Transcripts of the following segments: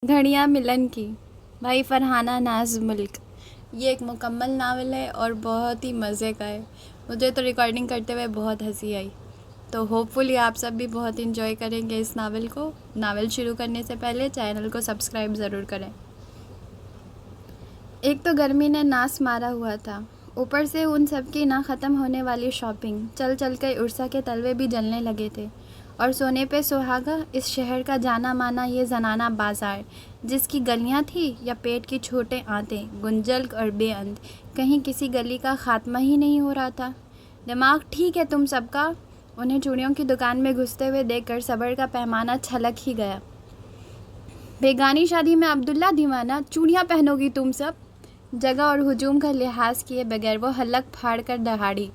گھڑیاں ملن کی بھائی فرحانہ ناز ملک، یہ ایک مکمل ناول ہے اور بہت ہی مزے کا ہے۔ مجھے تو ریکارڈنگ کرتے ہوئے بہت ہنسی آئی، تو ہوپ فلی آپ سب بھی بہت انجوائے کریں گے اس ناول کو۔ ناول شروع کرنے سے پہلے چینل کو سبسکرائب ضرور کریں۔ ایک تو گرمی نے ناس مارا ہوا تھا، اوپر سے ان سب کی نہ ختم ہونے والی شاپنگ، چل چل کے عرصہ کے تلوے بھی جلنے لگے تھے، اور سونے پہ سہاگا اس شہر کا جانا مانا یہ زنانہ بازار، جس کی گلیاں تھی یا پیٹ کی چھوٹے آنتے، گنجلک اور بے اند، کہیں کسی گلی کا خاتمہ ہی نہیں ہو رہا تھا۔ دماغ ٹھیک ہے تم سب کا؟ انہیں چوڑیوں کی دکان میں گھستے ہوئے دیکھ کر صبر کا پیمانہ چھلک ہی گیا۔ بیگانی شادی میں عبداللہ دیوانہ، چوڑیاں پہنو گی تم سب؟ جگہ اور ہجوم کا لحاظ کیے بغیر وہ حلق پھاڑ کر دہاڑی۔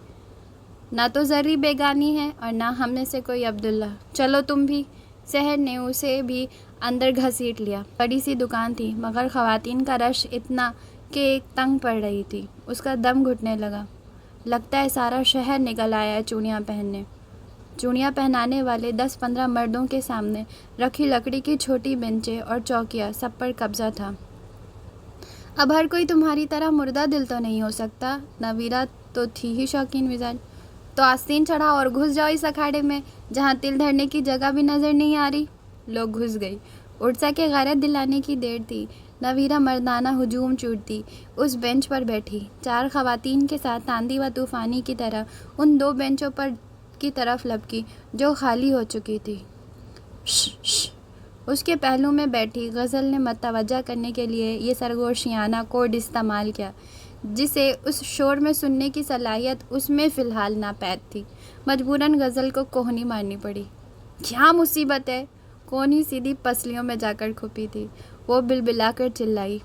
نہ تو زری بیگانی ہے اور نہ ہم میں سے کوئی عبداللہ، چلو تم بھی۔ سحر نے اسے بھی اندر گھسیٹ لیا۔ بڑی سی دکان تھی، مگر خواتین کا رش اتنا کہ ایک تنگ پڑ رہی تھی۔ اس کا دم گھٹنے لگا۔ لگتا ہے سارا شہر نکل آیا ہے چوڑیاں پہننے۔ چوڑیاں پہنانے والے 10-15 مردوں کے سامنے رکھی لکڑی کی چھوٹی بینچیں اور چوکیاں، سب پر قبضہ تھا۔ اب ہر کوئی تمہاری طرح مردہ دل تو نہیں ہو سکتا۔ نویرہ تو تھی ہی شوقین مزاج۔ تو آستین چڑھاؤ اور گھس جاؤ اس اکھاڑے میں، جہاں تل دھرنے کی جگہ بھی نظر نہیں آ رہی۔ لوگ گھس گئی۔ عرصہ کے غیرت دلانے کی دیر تھی۔ نویرہ مردانہ ہجوم چورتی اس بینچ پر بیٹھی، 4 خواتین کے ساتھ آندھی و طوفانی کی طرح ان 2 بینچوں پر کی طرف لپکی جو خالی ہو چکی تھی۔ شش شش، اس کے پہلو میں بیٹھی غزل نے متوجہ کرنے کے لیے یہ سرگوشیانہ کوڈ استعمال کیا، جسے اس شور میں سننے کی صلاحیت اس میں فی الحال ناپید تھی۔ مجبوراً غزل کو کوہنی مارنی پڑی۔ کیا مصیبت ہے؟ کونی سیدھی پسلیوں میں جا کر کھپی تھی۔ وہ بلبلا کر چلائی،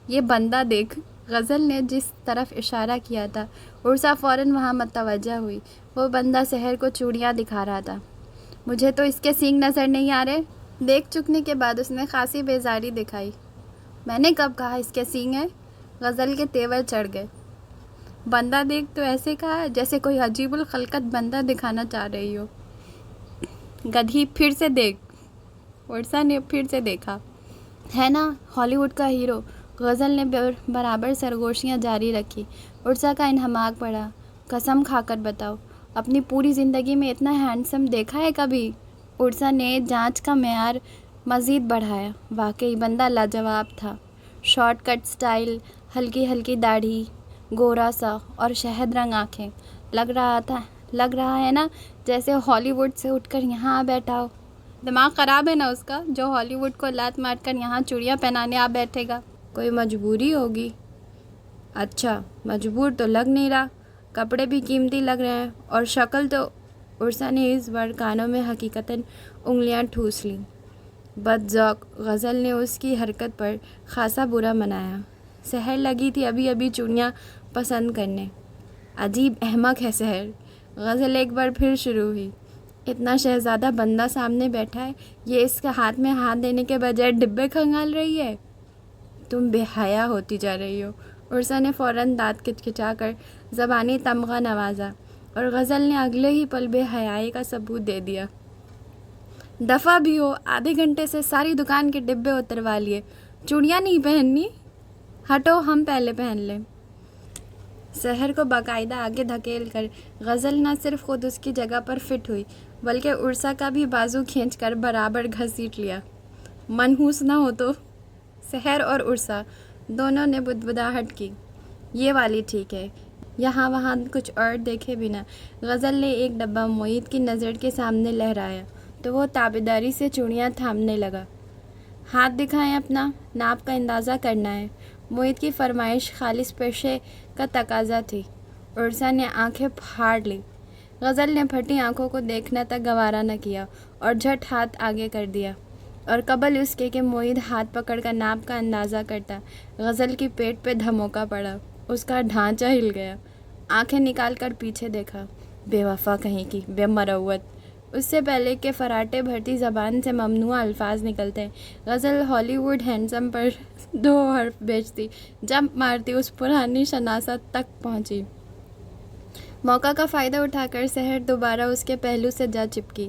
یہ بندہ دیکھ۔ غزل نے جس طرف اشارہ کیا تھا، عرصہ فوراً وہاں متوجہ ہوئی۔ وہ بندہ سحر کو چوڑیاں دکھا رہا تھا۔ مجھے تو اس کے سینگ نظر نہیں آ رہے۔ دیکھ چکنے کے بعد اس نے خاصی بیزاری دکھائی۔ میں نے کب کہا اس کے سینگ ہے؟ غزل کے تیور چڑھ گئے۔ بندہ دیکھ تو ایسے کہا جیسے کوئی عجیب الخلقت بندہ دکھانا چاہ رہی ہو۔ گدھی، پھر سے دیکھ۔ عرصہ نے پھر سے دیکھا۔ ہے نا ہالی ووڈ کا ہیرو؟ غزل نے برابر سرگوشیاں جاری رکھی۔ عرصہ کا انہماک پڑا۔ قسم کھا کر بتاؤ، اپنی پوری زندگی میں اتنا ہینڈسم دیکھا ہے کبھی؟ عرصہ نے جانچ کا معیار مزید بڑھایا۔ واقعی بندہ لاجواب تھا۔ شارٹ کٹ سٹائل، ہلکی ہلکی داڑھی، گورا سا اور شہد رنگ آنکھیں۔ لگ رہا ہے نا جیسے ہالی ووڈ سے اٹھ کر یہاں آ بیٹھا ہو۔ دماغ خراب ہے نا اس کا، جو ہالی ووڈ کو لات مار کر یہاں چوڑیاں پہنانے آ بیٹھے گا۔ کوئی مجبوری ہوگی۔ اچھا، مجبور تو لگ نہیں رہا، کپڑے بھی قیمتی لگ رہے ہیں، اور شکل تو… عرصہ نے اس بار کانوں میں حقیقتاً انگلیاں ٹھوس لیں۔ بدذوق، غزل نے اس کی حرکت پر خاصا برا منایا۔ سحر لگی تھی ابھی ابھی چوڑیاں پسند کرنے۔ عجیب احمق ہے سحر۔ غزل ایک بار پھر شروع ہوئی۔ اتنا شہزادہ بندہ سامنے بیٹھا ہے، یہ اس کے ہاتھ میں ہاتھ دینے کے بجائے ڈبے کھنگال رہی ہے۔ تم بے حیا ہوتی جا رہی ہو۔ عرصہ نے فوراً دانت کھچکھچا کر زبانی تمغہ نوازا، اور غزل نے اگلے ہی پل بے حیائی کا ثبوت دے دیا۔ دفعہ بھی ہو، آدھے گھنٹے سے ساری دکان کے ڈبے اتروا لیے، چوڑیاں نہیں پہننی؟ ہٹو، ہم پہلے پہن لیں۔ سحر کو باقاعدہ آگے دھکیل کر غزل نہ صرف خود اس کی جگہ پر فٹ ہوئی، بلکہ عرصہ کا بھی بازو کھینچ کر برابر گھسیٹ لیا۔ منحوس نہ ہو تو؟ سحر اور عرصہ دونوں نے بدبداہٹ کی۔ یہ والی ٹھیک ہے۔ یہاں وہاں کچھ اور دیکھے بنا غزل نے ایک ڈبہ معید کی نظر کے سامنے لہرایا، تو وہ تابیداری سے چوڑیاں تھامنے لگا۔ ہاتھ دکھائیں اپنا، ناپ کا اندازہ کرنا ہے۔ معید کی فرمائش خالص پیشے کا تقاضا تھی۔ عرصہ نے آنکھیں پھاڑ لی۔ غزل نے پھٹی آنکھوں کو دیکھنا تک گوارا نہ کیا اور جھٹ ہاتھ آگے کر دیا، اور قبل اس کے کہ معید ہاتھ پکڑ کر ناپ کا اندازہ کرتا، غزل کی پیٹ پہ دھموکا پڑا۔ اس کا ڈھانچہ ہل گیا۔ آنکھیں نکال کر پیچھے دیکھا۔ بے وفا کہیں کی، بے مروت! اس سے پہلے کہ فراٹے بھرتی زبان سے ممنوع الفاظ نکلتے، غزل ہالی ووڈ ہینڈسم پر 2 حرف بیچتی، جمپ مارتی اس پرانی شناست تک پہنچی۔ موقع کا فائدہ اٹھا کر سحر دوبارہ اس کے پہلو سے جا چپکی۔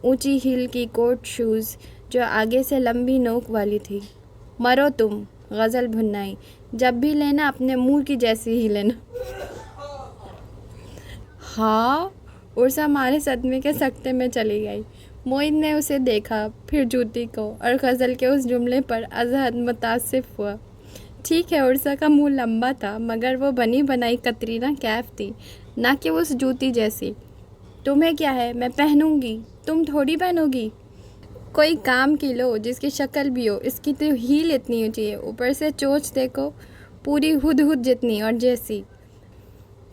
اونچی ہیل کی کوٹ شوز جو آگے سے لمبی نوک والی تھی۔ مرو تم، غزل بھنائی، جب بھی لینا اپنے منہ کی جیسی ہی لینا۔ ہاں، عرصہ مارے صدمے کے سکتے میں چلی گئی۔ معید نے اسے دیکھا، پھر جوتی کو، اور غزل کے اس جملے پر ازحد متاسف ہوا۔ ٹھیک ہے، عرصہ کا منہ لمبا تھا، مگر وہ بنی بنائی کترینہ کیف تھی، نہ کہ اس جوتی جیسی۔ تمہیں کیا ہے، میں پہنوں گی، تم تھوڑی پہنو گی۔ کوئی کام کی لو جس کی شکل بھی ہو، اس کی تو ہیل اتنی اونچی ہے، اوپر سے چونچ دیکھو، پوری ہد ہد جتنی اور جیسی۔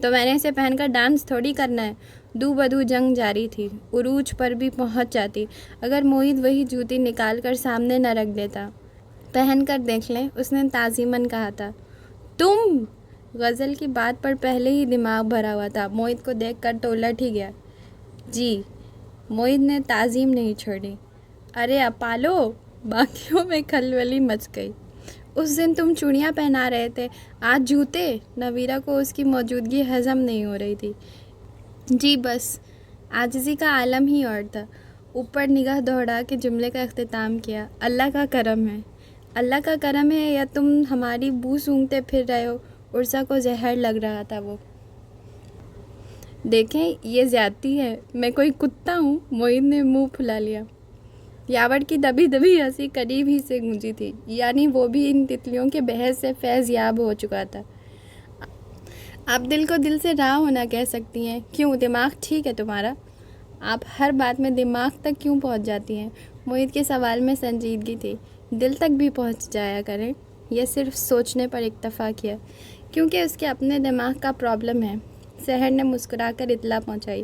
تو میں نے اسے پہن کر ڈانس تھوڑی کرنا ہے۔ دو بدو جنگ جاری تھی، عروج پر بھی پہنچ جاتی اگر معید وہی جوتی نکال کر سامنے نہ رکھ دیتا۔ پہن کر دیکھ لیں، اس نے تعظیماً کہا تھا۔ تم! غزل کی بات پر پہلے ہی دماغ بھرا ہوا تھا، معید کو دیکھ کر تو الٹ ہی گیا۔ جی، معید نے تعظیم نہیں چھوڑی۔ ارے اپالو! باقیوں میں کھلبلی مچ گئی۔ اس دن تم چوڑیاں پہنا رہے تھے، آج جوتے؟ نویرہ کو اس کی موجودگی ہضم نہیں ہو رہی تھی۔ جی بس، عاجزی کا عالم ہی اور تھا۔ اوپر نگاہ دوڑا کے جملے کا اختتام کیا۔ اللہ کا کرم ہے۔ اللہ کا کرم ہے یا تم ہماری بو سونگھتے پھر رہے ہو؟ عرصہ کو زہر لگ رہا تھا وہ۔ دیکھیں، یہ زیادتی ہے، میں کوئی کتا ہوں؟ معید نے منہ پھلا لیا۔ یاور کی دبی دبی ہنسی قریب ہی سے گونجی تھی، یعنی وہ بھی ان تتلیوں کے بحث سے فیض یاب ہو چکا تھا۔ آپ دل کو دل سے راہ ہونا کہہ سکتی ہیں، کیوں دماغ ٹھیک ہے تمہارا؟ آپ ہر بات میں دماغ تک کیوں پہنچ جاتی ہیں؟ معید کے سوال میں سنجیدگی تھی۔ دل تک بھی پہنچ جایا کریں۔ یہ صرف سوچنے پر اکتفا کیا، کیونکہ اس کے اپنے دماغ کا پرابلم ہے۔ سحر نے مسکرا کر اطلاع پہنچائی۔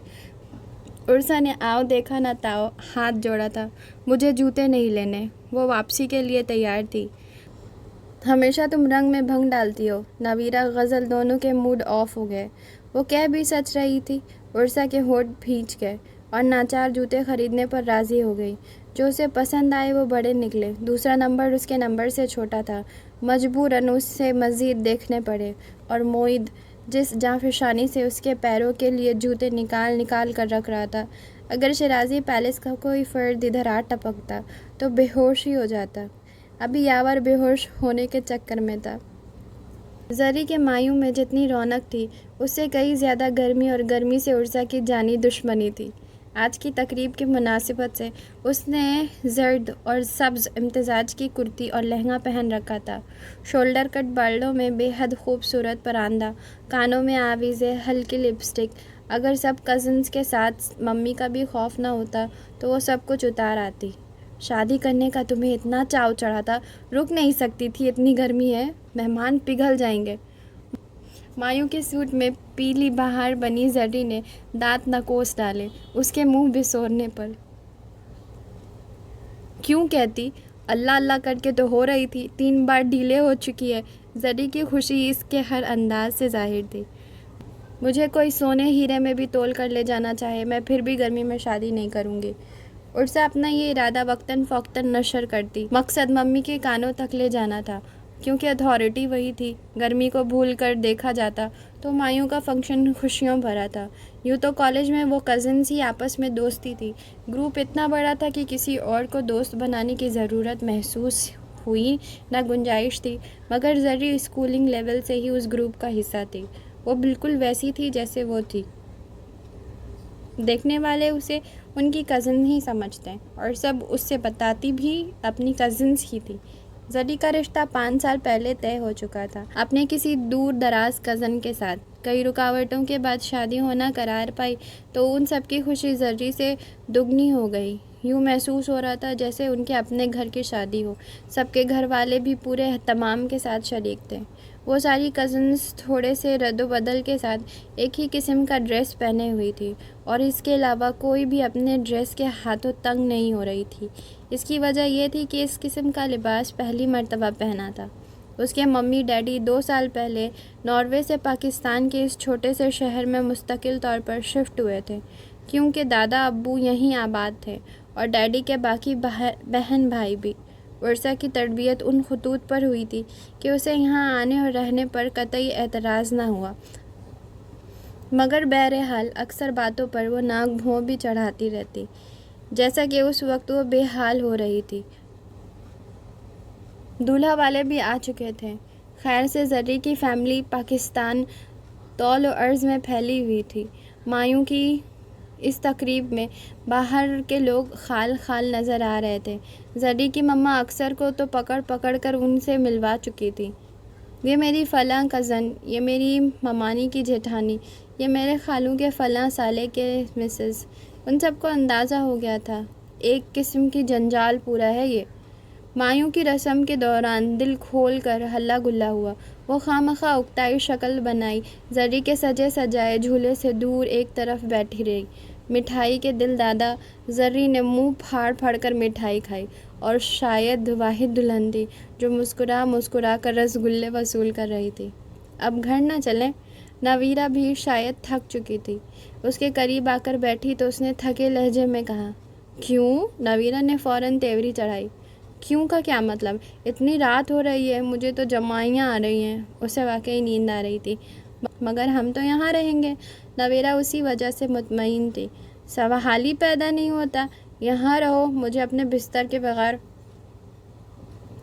عرصہ نے آؤ دیکھا نہ تاؤ ہاتھ جوڑا تھا۔ مجھے جوتے نہیں لینے۔ وہ واپسی کے لیے تیار تھی۔ ہمیشہ تم رنگ میں بھنگ ڈالتی ہو۔ نویرہ، غزل دونوں کے موڈ آف ہو گئے۔ وہ کہہ بھی سچ رہی تھی۔ عرصہ کے ہونٹ بھیج گئے اور ناچار جوتے خریدنے پر راضی ہو گئی۔ جو اسے پسند آئے وہ بڑے نکلے، دوسرا نمبر اس کے نمبر سے چھوٹا تھا، مجبوراً اس سے مزید دیکھنے پڑے۔ اور معید جس جانفشانی سے اس کے پیروں کے لیے جوتے نکال نکال کر رکھ رہا تھا، اگر شیرازی پیلس کا کوئی فرد ادھر آ ٹپکتا تو بے ہوش ہی ہو جاتا۔ ابھی یاور بے ہوش ہونے کے چکر میں تھا۔ زری کے مایوں میں جتنی رونق تھی، اس سے کئی زیادہ گرمی، اور گرمی سے عرصہ کی جانی دشمنی تھی۔ آج کی تقریب کی مناسبت سے اس نے زرد اور سبز امتزاج کی کرتی اور لہنگا پہن رکھا تھا، شولڈر کٹ بالوں میں بے حد خوبصورت پراندہ، کانوں میں آویزیں، ہلکی لپسٹک۔ اگر سب کزنز کے ساتھ ممی کا بھی خوف نہ ہوتا تو وہ سب کچھ اتار آتی۔ شادی کرنے کا تمہیں اتنا چاو چڑھا تھا، رک نہیں سکتی تھی، اتنی گرمی ہے، مہمان پگھل جائیں گے۔ مایوں کے سوٹ میں پیلی بہار بنی زری نے دانت نکوس ڈالے اس کے منہ بسورنے پر۔ کیوں کہتی؟ اللہ اللہ کر کے تو ہو رہی تھی، 3 بار ڈھیلے ہو چکی ہے۔ زری کی خوشی اس کے ہر انداز سے ظاہر تھی۔ مجھے کوئی سونے ہیرے میں بھی تول کر لے جانا چاہے، میں پھر بھی گرمی میں شادی نہیں کروں گی۔ عرصہ اپنا یہ ارادہ وقتاً فوقتاً نشر کرتی۔ مقصد ممی کے کانوں تک لے جانا تھا، کیونکہ اتھارٹی وہی تھی۔ گرمی کو بھول کر دیکھا جاتا تو مایوں کا فنکشن خوشیوں بھرا تھا۔ یوں تو کالج میں وہ کزنز ہی آپس میں دوستی تھی، گروپ اتنا بڑا تھا کہ کسی اور کو دوست بنانے کی ضرورت محسوس ہوئی نہ گنجائش تھی، مگر زری اسکولنگ لیول سے ہی اس گروپ کا حصہ تھی۔ وہ بالکل ویسی تھی جیسے وہ تھی۔ دیکھنے والے اسے ان کی کزن ہی سمجھتے ہیں، اور سب اس سے بتاتی بھی اپنی کزنز ہی تھی۔ زری کا رشتہ 5 سال پہلے طے ہو چکا تھا اپنے کسی دور دراز کزن کے ساتھ۔ کئی رکاوٹوں کے بعد شادی ہونا قرار پائی تو ان سب کی خوشی زری سے دگنی ہو گئی۔ یوں محسوس ہو رہا تھا جیسے ان کے اپنے گھر کی شادی ہو، سب کے گھر والے بھی پورے اہتمام کے ساتھ شریک تھے۔ وہ ساری کزنز تھوڑے سے رد و بدل کے ساتھ ایک ہی قسم کا ڈریس پہنے ہوئی تھی، اور اس کے علاوہ کوئی بھی اپنے ڈریس کے ہاتھوں تنگ نہیں ہو رہی تھی۔ اس کی وجہ یہ تھی کہ اس قسم کا لباس پہلی مرتبہ پہنا تھا۔ اس کے ممی ڈیڈی 2 سال پہلے ناروے سے پاکستان کے اس چھوٹے سے شہر میں مستقل طور پر شفٹ ہوئے تھے، کیونکہ دادا ابو یہیں آباد تھے اور ڈیڈی کے باقی بہن بھائی بھی۔ عرصہ کی تربیت ان خطوط پر ہوئی تھی کہ اسے یہاں آنے اور رہنے پر قطعی اعتراض نہ ہوا، مگر بہرحال اکثر باتوں پر وہ ناک بھوں بھی چڑھاتی رہتی۔ جیسا کہ اس وقت وہ بے حال ہو رہی تھی۔ دولہا والے بھی آ چکے تھے۔ خیر سے زری کی فیملی پاکستان طول و عرض میں پھیلی ہوئی تھی۔ مایوں کی اس تقریب میں باہر کے لوگ خال خال نظر آ رہے تھے۔ زری کی مما اکثر کو تو پکڑ پکڑ کر ان سے ملوا چکی تھی۔ یہ میری فلاں کزن، یہ میری ممانی کی جیٹھانی، یہ میرے خالوں کے فلاں سالے کے مسز۔ ان سب کو اندازہ ہو گیا تھا ایک قسم کی جنجال پورا ہے یہ۔ مایوں کی رسم کے دوران دل کھول کر ہلا گلا ہوا۔ وہ خواہ اکتائی شکل بنائی زری کے سجے سجائے جھولے سے دور ایک طرف بیٹھی رہی۔ مٹھائی کے دل دادا زری نے منہ پھاڑ پھاڑ کر مٹھائی کھائی اور شاید واحد دلہن تھی جو مسکرا مسکرا کر رس گلے وصول کر رہی تھی۔ اب گھر نہ چلیں؟ نویرا بھی شاید تھک چکی تھی۔ اس کے قریب آ کر بیٹھی تو اس نے تھکے لہجے میں کہا۔ کیوں؟ نویرا نے فوراً تیوری چڑھائی۔ کیوں کا کیا مطلب؟ اتنی رات ہو رہی ہے، مجھے تو جمائیاں آ رہی ہیں۔ اسے واقعی نیند آ رہی تھی۔ مگر ہم تو یہاں رہیں گے۔ نویرا اسی وجہ سے مطمئن تھی۔ سوال ہی پیدا نہیں ہوتا۔ یہاں رہو، مجھے اپنے بستر کے بغیر۔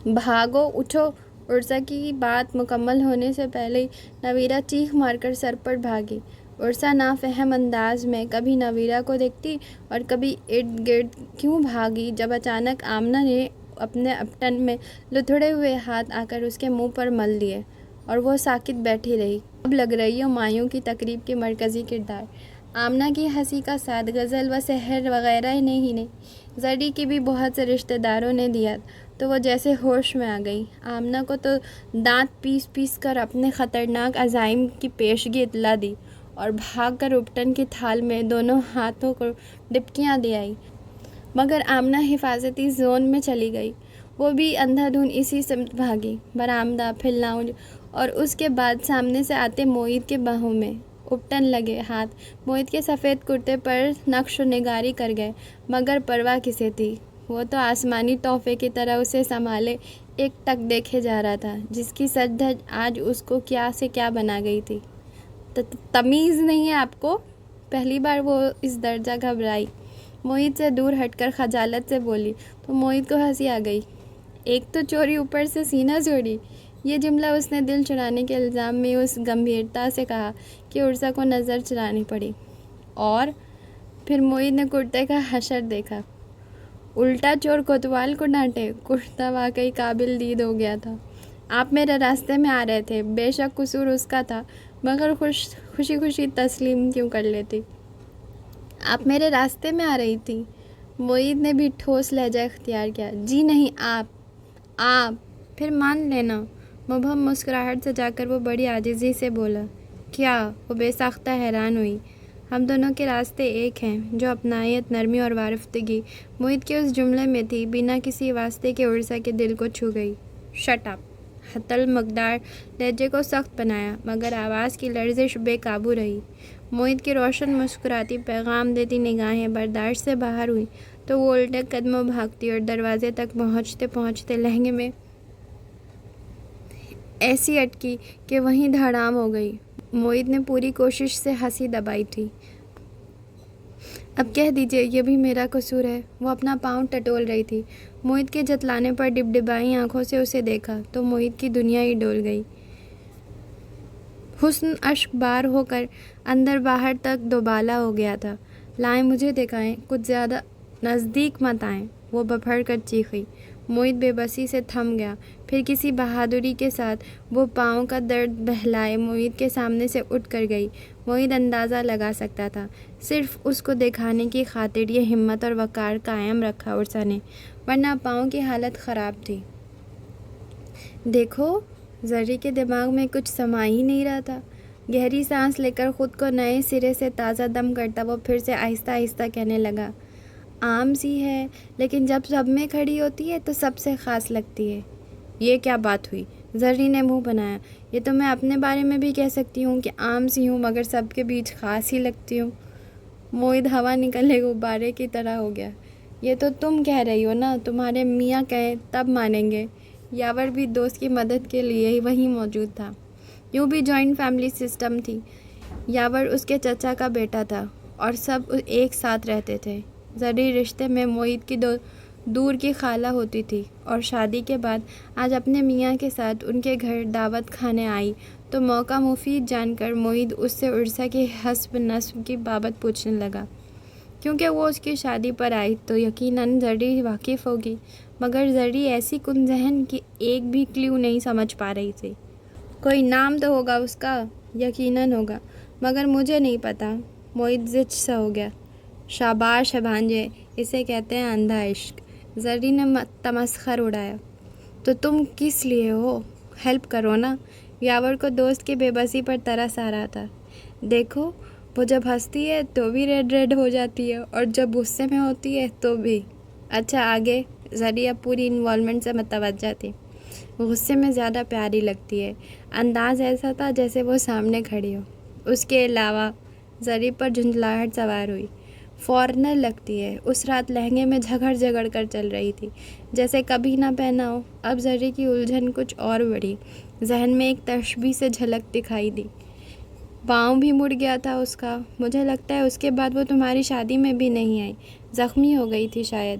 بھاگو، اٹھو۔ عرسا کی بات مکمل ہونے سے پہلے ہی نویرا چیخ مار کر سر پر بھاگی۔ عرسا نافہم انداز میں کبھی نویرا کو دیکھتی اور کبھی ارد گرد کیوں بھاگی جب اچانک آمنہ نے اپنے اپٹن میں لتھڑے ہوئے ہاتھ آ کر اس کے منہ پر مل دیے اور وہ ساکت بیٹھی رہی۔ اب لگ رہی ہو مایوں کی تقریب کی مرکزی کردار۔ آمنہ کی ہنسی کا ساتھ غزل و سحر وغیرہ ہی نہیں، زری کی بھی بہت سے رشتہ داروں نے دیا تو وہ جیسے ہوش میں آ گئی۔ آمنہ کو تو دانت پیس پیس کر اپنے خطرناک عزائم کی پیشگی اطلاع دی اور بھاگ کر اپٹن کی تھال میں دونوں ہاتھوں کو ڈبکیاں دے آئی۔ مگر آمنہ حفاظتی زون میں چلی گئی۔ وہ بھی اندھا دھند اسی سمت بھاگی، برآمدہ، پھر لاؤنج اور اس کے بعد سامنے سے آتے معید کے باہوں میں اپٹن لگے ہاتھ معید کے سفید کرتے پر نقش و نگاری کر گئے۔ مگر پرواہ کسے تھی؟ وہ تو آسمانی تحفے کی طرح اسے سنبھالے ایک ٹک دیکھے جا رہا تھا جس کی سج دھج آج اس کو کیا سے کیا بنا گئی تھی۔ تمیز نہیں ہے آپ کو؟ پہلی بار وہ اس درجہ گھبرائی۔ معید سے دور ہٹ کر خجالت سے بولی تو معید کو ہنسی آ گئی۔ ایک تو چوری، اوپر سے سینہ چوری۔ یہ جملہ اس نے دل چرانے کے الزام میں اس گمبھیرتا سے کہا کہ عرسا کو نظر چرانی پڑی۔ اور پھر معید نے کرتے کا حشر دیکھا۔ الٹا چور کوتوال کو ڈانٹے۔ کرتا واقعی قابل دید ہو گیا تھا۔ آپ میرے راستے میں آ رہے تھے، بے شک قصور اس کا تھا، مگر خوشی خوشی تسلیم کیوں کر لیتی؟ آپ میرے راستے میں آ رہی تھی؟ معید نے بھی ٹھوس لہجہ اختیار کیا۔ جی نہیں، آپ پھر مان لینا۔ مبہم مسکراہٹ سے جا کر وہ بڑی عاجزی سے بولا۔ کیا؟ وہ بے ساختہ حیران ہوئی۔ ہم دونوں کے راستے ایک ہیں، جو اپنائیت، نرمی اور وارفتگی معید کے اس جملے میں تھی، بنا کسی واسطے کے عرسا کے دل کو چھو گئی۔ Shut up! حتی المقدار لہجے کو سخت بنایا، مگر آواز کی لرزش بے قابو رہی۔ معید کی روشن مسکراتی پیغام دیتی نگاہیں برداشت سے باہر ہوئی تو وہ الٹے قدموں بھاگتی اور دروازے تک پہنچتے پہنچتے لہنگے میں ایسی اٹکی کہ وہیں دھڑام ہو گئی۔ معید نے پوری کوشش سے ہنسی دبائی تھی۔ اب کہہ دیجئے، یہ بھی میرا قصور ہے۔ وہ اپنا پاؤں ٹٹول رہی تھی۔ معید کے جتلانے پر ڈبڈبائی آنکھوں سے اسے دیکھا تو معید کی دنیا ہی ڈول گئی۔ حسن اشک بار ہو کر اندر باہر تک دوبالا ہو گیا تھا۔ لائیں مجھے دکھائیں، کچھ زیادہ نزدیک مت آئیں، وہ بپھڑ کر چیخی۔ معید بے بسی سے تھم گیا، پھر کسی بہادری کے ساتھ وہ پاؤں کا درد بہلائے معید کے سامنے سے اٹھ کر گئی۔ معید اندازہ لگا سکتا تھا، صرف اس کو دکھانے کی خاطر یہ ہمت اور وقار قائم رکھا عرسا نے، ورنہ پاؤں کی حالت خراب تھی۔ دیکھو، زری کے دماغ میں کچھ سما ہی نہیں رہا تھا۔ گہری سانس لے کر خود کو نئے سرے سے تازہ دم کرتا وہ پھر سے آہستہ آہستہ کہنے لگا۔ عام سی ہے، لیکن جب سب میں کھڑی ہوتی ہے تو سب سے خاص لگتی ہے۔ یہ کیا بات ہوئی؟ زری نے منہ بنایا۔ یہ تو میں اپنے بارے میں بھی کہہ سکتی ہوں کہ عام سی ہوں، مگر سب کے بیچ خاص ہی لگتی ہوں۔ معید ہوا نکلے غبارے کی طرح ہو گیا۔ یہ تو تم کہہ رہی ہو نا، تمہارے میاں کہیں تب مانیں گے۔ یاور بھی دوست کی مدد کے لیے ہی وہیں موجود تھا۔ یوں بھی جوائنٹ فیملی سسٹم تھی۔ یاور اس کے چچا کا بیٹا تھا اور سب ایک ساتھ رہتے تھے۔ زری رشتے میں معید کی دور کی خالہ ہوتی تھی اور شادی کے بعد آج اپنے میاں کے ساتھ ان کے گھر دعوت کھانے آئی تو موقع مفید جان کر معید اس سے عرسا کی حسب نسب کی بابت پوچھنے لگا۔ کیونکہ وہ اس کی شادی پر آئی تو یقیناً زری واقف ہوگی، مگر زری ایسی کن ذہن کی ایک بھی کلیو نہیں سمجھ پا رہی تھی۔ کوئی نام تو ہوگا اس کا، یقیناً ہوگا، مگر مجھے نہیں پتا۔ معید زچ سا ہو گیا۔ شاباش ہے بھانجے، اسے کہتے ہیں اندھا عشق۔ زری نے تمسخر اڑایا۔ تو تم کس لیے ہو؟ ہیلپ کرو نا۔ یاور کو دوست کی بے بسی پر ترس آ رہا تھا۔ دیکھو، وہ جب ہنستی ہے تو بھی ریڈ ہو جاتی ہے اور جب غصے میں ہوتی ہے تو بھی۔ اچھا آگے۔ زری اب پوری انوالومنٹ سے متوجہ تھی۔ غصے میں زیادہ پیاری لگتی ہے۔ انداز ایسا تھا جیسے وہ سامنے کھڑی ہو۔ اس کے علاوہ زری پر جھنجھلاہٹ سوار ہوئی۔ فارنر لگتی ہے۔ اس رات لہنگے میں جھگڑ کر چل رہی تھی جیسے کبھی نہ پہنا ہو۔ اب زری کی الجھن کچھ اور بڑھی۔ ذہن میں ایک تشبیہ سے جھلک دکھائی دی۔ پاؤں بھی مڑ گیا تھا اس کا۔ مجھے لگتا ہے اس کے بعد وہ تمہاری شادی میں بھی نہیں آئی، زخمی ہو گئی تھی شاید۔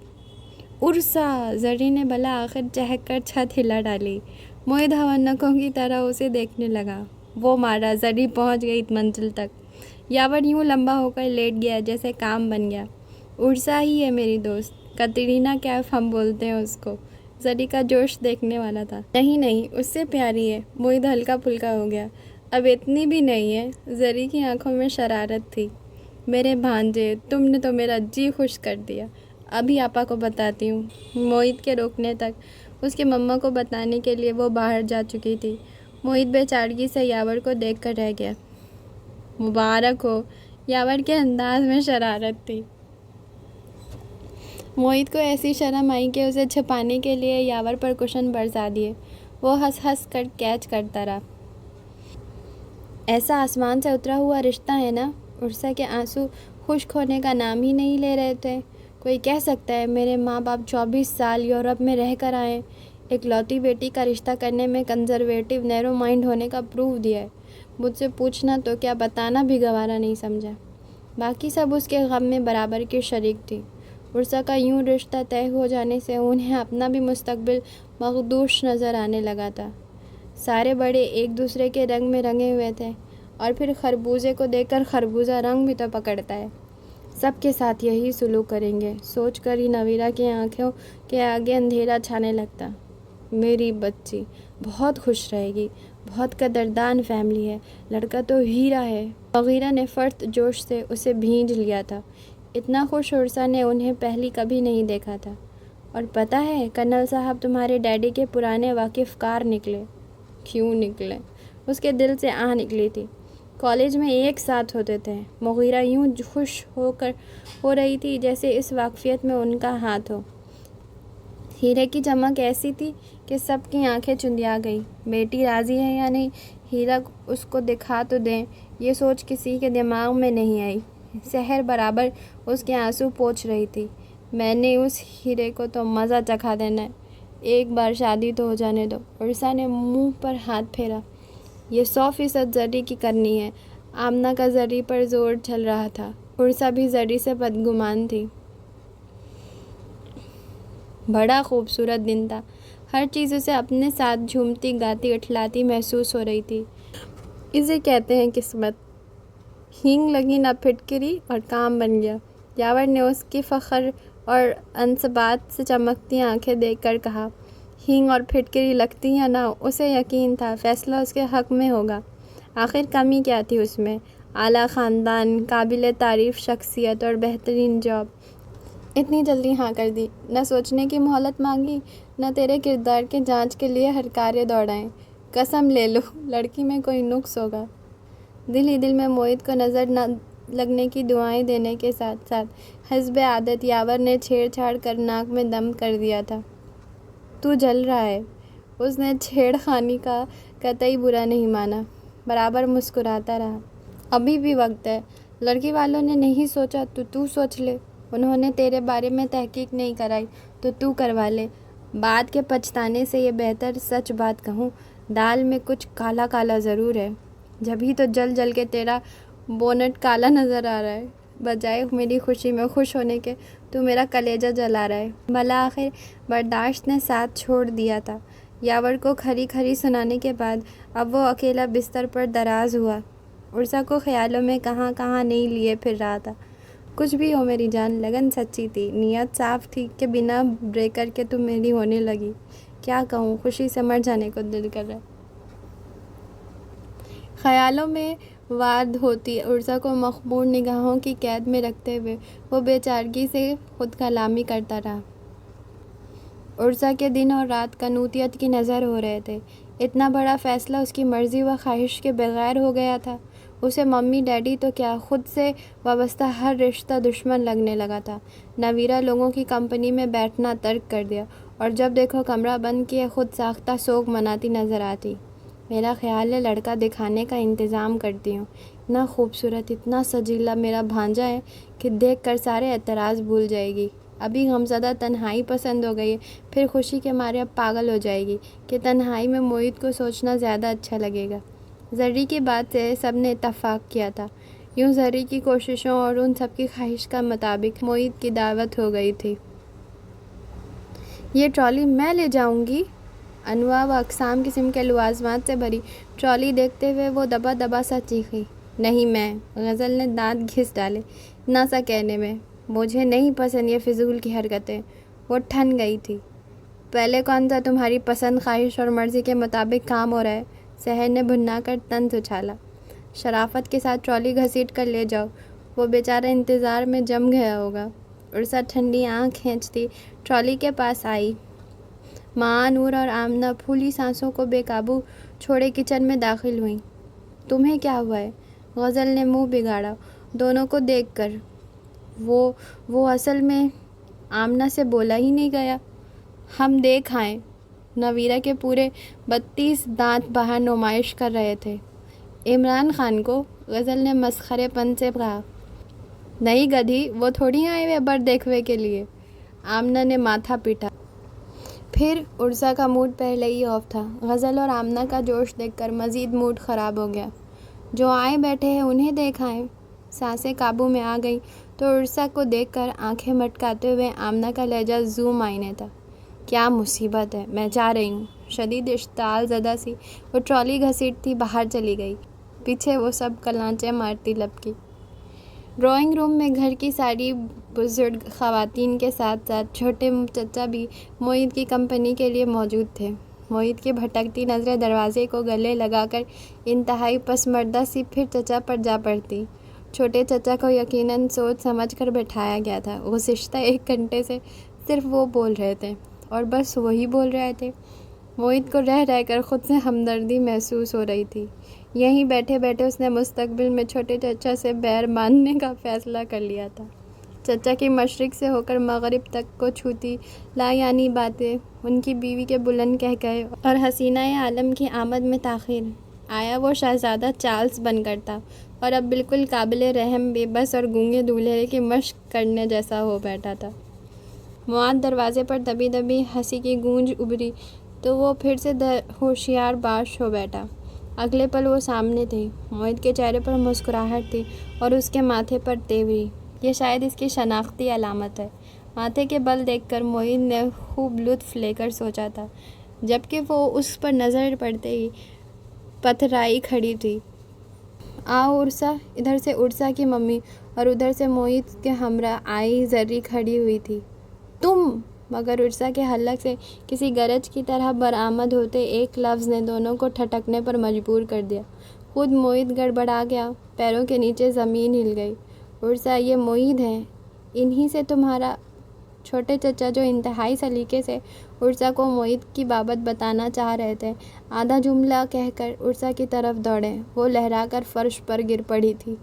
عرسا! زری نے بلا آخر چہک کر چھت ہلا ڈالی۔ معید ہونکوں کی طرح اسے دیکھنے لگا۔ وہ مارا، زری پہنچ گئی منزل تک۔ یاور یوں لمبا ہو کر لیٹ گیا جیسے کام بن گیا۔ عرسا ہی ہے میری دوست، کترینہ کیف ہم بولتے ہیں اس کو۔ زری کا جوش دیکھنے والا تھا۔ نہیں، اس سے پیاری ہے۔ معید ہلکا پھلکا ہو گیا۔ اب اتنی بھی نہیں ہے۔ زری کی آنکھوں میں شرارت تھی۔ میرے بھانجے، تم نے تو میرا جی خوش کر دیا۔ ابھی آپا کو بتاتی ہوں۔ معید کے روکنے تک اس کی مما کو بتانے کے لیے وہ باہر جا چکی تھی۔ معید بے چارگی سے یاور کو دیکھ کر رہ گیا۔ مبارک ہو۔ یاور کے انداز میں شرارت تھی۔ معید کو ایسی شرم آئی کہ اسے چھپانے کے لیے یاور پر کشن برسا دیے۔ وہ ہنس کر کیچ کرتا رہا۔ ایسا آسمان سے اترا ہوا رشتہ ہے نا؟ عرسا کے آنسو خشک ہونے کا نام ہی نہیں لے رہے تھے۔ کوئی کہہ سکتا ہے میرے ماں باپ 24 سال یورپ میں رہ کر آئے، اکلوتی بیٹی کا رشتہ کرنے میں کنزرویٹو نیرو مائنڈ ہونے کا پروف دیا ہے۔ مجھ سے پوچھنا تو کیا، بتانا بھی گوارا نہیں سمجھا۔ باقی سب اس کے غم میں برابر کی شریک تھی۔ عرسا کا یوں رشتہ طے ہو جانے سے انہیں اپنا بھی مستقبل مخدوش نظر آنے لگا تھا۔ سارے بڑے ایک دوسرے کے رنگ میں رنگے ہوئے تھے، اور پھر خربوزے کو دیکھ کر خربوزہ رنگ بھی تو پکڑتا ہے۔ سب کے ساتھ یہی سلوک کریں گے، سوچ کر ہی نویرا کی آنکھوں کے آگے اندھیرا چھانے لگتا۔ میری بچی بہت خوش رہے گی، بہت قدردان فیملی ہے، لڑکا تو ہیرا ہے۔ مغیرہ نے فرط جوش سے اسے بھینج لیا تھا۔ اتنا خوش عرسا نے انہیں پہلی کبھی نہیں دیکھا تھا۔ اور پتہ ہے کرنل صاحب تمہارے ڈیڈی کے پرانے واقف کار نکلے۔ کیوں نکلے؟ اس کے دل سے آہ نکلی تھی۔ کالج میں ایک ساتھ ہوتے تھے۔ مغیرہ یوں خوش ہو رہی تھی جیسے اس واقفیت میں ان کا ہاتھ ہو۔ ہیرے کی چمک ایسی تھی کہ سب کی آنکھیں چندیا گئی۔ بیٹی راضی ہے یا نہیں، ہیرا اس کو دکھا تو دیں، یہ سوچ کسی کے دماغ میں نہیں آئی۔ سحر برابر اس کے آنسو پوچھ رہی تھی۔ میں نے اس ہیرے کو تو مزہ چکھا دینا ہے، ایک بار شادی تو ہو جانے دو۔ عرسا نے منہ پر ہاتھ پھیرا۔ یہ 100% زری کی کرنی ہے۔ آمنہ کا زری پر زور چل رہا تھا۔ عرسا بھی زری سے بدگمان تھی۔ بڑا خوبصورت دن تھا۔ ہر چیز اسے اپنے ساتھ جھومتی گاتی اٹھلاتی محسوس ہو رہی تھی۔ اسے کہتے ہیں قسمت۔ ہینگ لگی نہ پھٹکری اور کام بن گیا۔ یاور نے اس کی فخر اور انصبات سے چمکتی آنکھیں دیکھ کر کہا۔ ہینگ اور پھٹکری لگتی یا نہ، اسے یقین تھا فیصلہ اس کے حق میں ہوگا۔ آخر کمی کیا تھی اس میں؟ اعلیٰ خاندان، قابل تعریف شخصیت اور بہترین جاب۔ اتنی جلدی ہاں کر دی، نہ سوچنے کی مہلت مانگی، نہ تیرے کردار کے جانچ کے لیے ہر کارے دوڑائیں۔ قسم لے لو لڑکی میں کوئی نقص ہوگا۔ دل ہی دل میں معید کو نظر نہ لگنے کی دعائیں دینے کے ساتھ ساتھ حسب عادت یاور نے چھیڑ چھاڑ کر ناک میں دم کر دیا تھا۔ تو جل رہا ہے۔ اس نے چھیڑ خانی کا قطعی برا نہیں مانا، برابر مسکراتا رہا۔ ابھی بھی وقت ہے۔ لڑکی والوں نے نہیں سوچا تو سوچ لے۔ انہوں نے تیرے بارے میں تحقیق نہیں کرائی تو کروا لے۔ بعد کے پچھتانے سے یہ بہتر سچ بات کہوں، دال میں کچھ کالا کالا ضرور ہے۔ جبھی تو جل جل کے تیرا بونٹ کالا نظر آ رہا ہے۔ بجائے میری خوشی میں خوش ہونے کے تو میرا کلیجہ جلا رہا ہے۔ بالآخر برداشت نے ساتھ چھوڑ دیا تھا۔ یاور کو کھری کھری سنانے کے بعد اب وہ اکیلا بستر پر دراز ہوا۔ عرصہ کو خیالوں میں کہاں کہاں نہیں لیے پھر رہا تھا۔ کچھ بھی ہو میری جان، لگن سچی تھی، نیت صاف تھی کہ بنا بریکر کے تم میری ہونے لگی۔ کیا کہوں، خوشی سے مر جانے کو دل کر رہا ہے۔ خیالوں میں وارد ہوتی عرصہ کو مخمور نگاہوں کی قید میں رکھتے ہوئے وہ بے چارگی سے خود کلامی کرتا رہا۔ عرصہ کے دن اور رات قنوتیت کی نظر ہو رہے تھے۔ اتنا بڑا فیصلہ اس کی مرضی و خواہش کے بغیر ہو گیا تھا۔ اسے ممی ڈیڈی تو کیا، خود سے وابستہ ہر رشتہ دشمن لگنے لگا تھا۔ نویرہ لوگوں کی کمپنی میں بیٹھنا ترک کر دیا اور جب دیکھو کمرہ بند کیے خود ساختہ سوگ مناتی نظر آتی۔ میرا خیال ہے لڑکا دکھانے کا انتظام کرتی ہوں۔ اتنا خوبصورت، اتنا سجیلا میرا بھانجا ہے کہ دیکھ کر سارے اعتراض بھول جائے گی۔ ابھی غمزدہ تنہائی پسند ہو گئی ہے، پھر خوشی کے مارے اب پاگل ہو جائے گی کہ تنہائی میں موہت کو سوچنا زیادہ اچھا لگے گا۔ زری کی بات سے سب نے اتفاق کیا تھا۔ یوں زری کی کوششوں اور ان سب کی خواہش کا مطابق موہت کی دعوت ہو گئی تھی۔ یہ ٹرالی میں لے جاؤں گی۔ انواع و اقسام قسم کے لوازمات سے بھری ٹرالی دیکھتے ہوئے وہ دبا دبا سا چیخی۔ نہیں میں، غزل نے دانت گھس ڈالے اتنا سا کہنے میں۔ مجھے نہیں پسند یہ فضول کی حرکتیں۔ وہ ٹھن گئی تھی۔ پہلے کون سا تمہاری پسند، خواہش اور مرضی کے مطابق کام ہو رہا ہے؟ سحر نے بھنا کر طنز اچھالا۔ شرافت کے ساتھ ٹرالی گھسیٹ کر لے جاؤ، وہ بیچارہ انتظار میں جم گیا ہوگا۔ عرصہ ٹھنڈی آنکھ کھینچتی ٹرالی کے پاس آئی۔ ماں نور اور آمنہ پھولی سانسوں کو بے قابو چھوڑے کچن میں داخل ہوئیں۔ تمہیں کیا ہوا ہے؟ غزل نے منہ بگاڑا دونوں کو دیکھ کر۔ وہ اصل میں آمنہ سے بولا ہی نہیں گیا۔ ہم دیکھ آئے۔ نویرہ کے پورے 32 دانت باہر نمائش کر رہے تھے۔ عمران خان کو؟ غزل نے مسخرے پن سے کہا۔ نہیں گدھی، وہ تھوڑی آئے ہوئے بر دیکھوے کے لیے۔ آمنہ نے ماتھا پیٹا۔ پھر عرصہ کا موڈ پہلے ہی آف تھا۔ غزل اور آمنہ کا جوش دیکھ کر مزید موڈ خراب ہو گیا۔ جو آئے بیٹھے ہیں انہیں دیکھ آئے۔ سانسیں قابو میں آ گئیں تو عرصہ کو دیکھ کر آنکھیں مٹکاتے ہوئے آمنہ کا لہجہ زو معنے تھا۔ کیا مصیبت ہے، میں جا رہی ہوں۔ شدید اشتعال زدہ سی وہ ٹرالی گھسیٹتی باہر چلی گئی۔ پیچھے وہ سب کلانچیں مارتی لپکی۔ ڈرائنگ روم میں گھر کی ساری بزرگ خواتین کے ساتھ ساتھ چھوٹے چچا بھی موہت کی کمپنی کے لیے موجود تھے۔ موہت کی بھٹکتی نظریں دروازے کو گلے لگا کر انتہائی پسماردہ سی پھر چچا پر جا پڑتی۔ چھوٹے چچا کو یقیناً سوچ سمجھ کر بٹھایا گیا تھا۔ گزشتہ 1 گھنٹے سے صرف وہ بول رہے تھے اور بس وہی بول رہے تھے۔ موہت کو رہ رہ کر خود سے ہمدردی محسوس ہو رہی تھی۔ یہیں بیٹھے بیٹھے اس نے مستقبل میں چھوٹے چچا سے بیر باندھنے کا فیصلہ کر لیا تھا۔ چچا کی مشرق سے ہو کر مغرب تک کو چھوتی لایعنی باتیں، ان کی بیوی کے بلند قہقہے اور حسینہ عالم کی آمد میں تاخیر۔ آیا وہ شہزادہ چارلس بن کر تھا اور اب بالکل قابل رحم، بے بس اور گونگے دولہے کی مشق کرنے جیسا ہو بیٹھا تھا۔ معاد دروازے پر دبی دبی ہنسی کی گونج ابھری تو وہ پھر سے ہوشیار باش ہو بیٹھا۔ اگلے پل وہ سامنے تھے۔ موہت کے چہرے پر مسکراہٹ تھی اور اس کے ماتھے پر تیوری۔ یہ شاید اس کی شناختی علامت ہے۔ ماتھے کے بل دیکھ کر موہت نے خوب لطف لے کر سوچا تھا، جبکہ وہ اس پر نظر پڑتے ہی پتھرائی کھڑی تھی۔ آؤ عرصہ۔ ادھر سے عرصہ کی ممی اور ادھر سے موہت کے ہمراہ آئی زری کھڑی ہوئی تھی۔ تم! مگر عرصہ کے حلق سے کسی گرج کی طرح برآمد ہوتے ایک لفظ نے دونوں کو ٹھٹکنے پر مجبور کر دیا۔ خود موہت گڑبڑا گیا، پیروں کے نیچے زمین ہل گئی۔ عرصہ، یہ موہت ہیں، انہی سے تمہارا… چھوٹے چچا جو انتہائی سلیقے سے عرصہ کو موہت کی بابت بتانا چاہ رہے تھے، آدھا جملہ کہہ کر عرصہ کی طرف دوڑے۔ وہ لہرا کر فرش پر گر پڑی تھی۔